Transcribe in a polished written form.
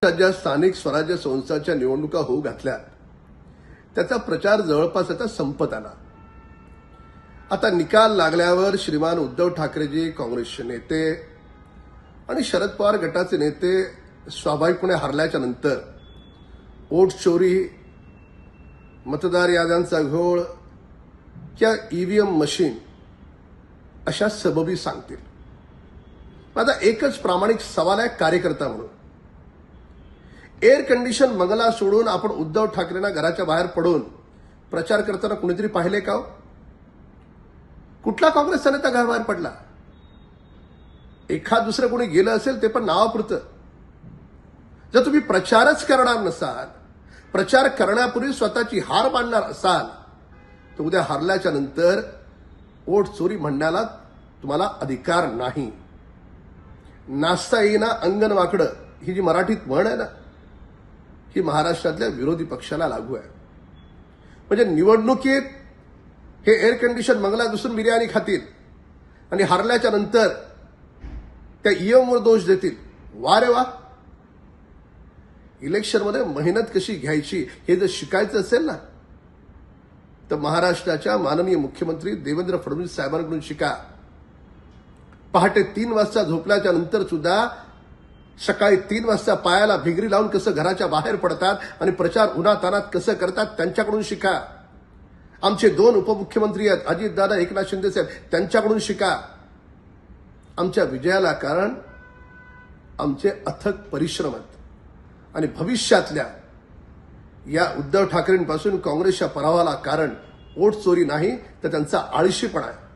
ज्या स्थानिक स्वराज्य संस्थांच्या निवडणुका होऊ घातल्या त्याचा प्रचार जवळपास आता संपत आला. आता निकाल लागल्यावर श्रीमान उद्धव ठाकरेजी काँग्रेसचे नेते आणि शरद पवार गटाचे नेते स्वाभाविकपणे हरल्याच्या नंतर वोट चोरी, मतदार याद्यांचा घोळ किंवा ईव्हीएम मशीन अशा सबबी सांगतील. आता एकच प्रामाणिक सवाल आहे कार्यकर्ता म्हणून, एअर कंडिशन बंगला सोडून आपण उद्धव ठाकरेंना घराच्या बाहेर पडून प्रचार करताना कुणीतरी पाहिले का? कुठला काँग्रेसचा नेता घराबाहेर पडला? एखाद दुसरं कोणी गेलं असेल ते पण नावापुरतं. जर तुम्ही प्रचारच करणार नसाल, प्रचार करण्यापूर्वी स्वतःची हार मांडणार असाल, तर उद्या हारल्याच्या नंतर वोट चोरी म्हणण्याला तुम्हाला अधिकार नाही. नाचता येईना अंगण वाकडं ही जी मराठीत म्हण आहे ना, ही महाराष्ट्रातल्या विरोधी पक्षाला लागू आहे. म्हणजे निवडणुकीत हे एअर कंडिशन बंगला दुसरून बिर्याणी खातील आणि हारल्याच्या नंतर त्या ईएमवर दोष देतील. वा रे वा. इलेक्शनमध्ये मेहनत कशी घ्यायची हे जर शिकायचं असेल ना, तर महाराष्ट्राच्या माननीय मुख्यमंत्री देवेंद्र फडणवीस साहेबांकडून शिका. पहाटे 3 वाजता झोपल्याच्या नंतर सुद्धा सकाळी 3 वाजता पायाला भिगरी लावून कसं घराच्या बाहेर पडतात आणि प्रचार उन्हातानात कसं करतात त्यांच्याकडून शिका. आमचे 2 उपमुख्यमंत्री आहेत, अजितदादा, एकनाथ शिंदे साहेब, त्यांच्याकडून शिका. आमच्या विजयाला कारण आमचे अथक परिश्रम आहेत आणि भविष्यातल्या या उद्धव ठाकरेंपासून काँग्रेसच्या पराभवाला कारण वोट चोरी नाही तर त्यांचा आळशीपणा आहे.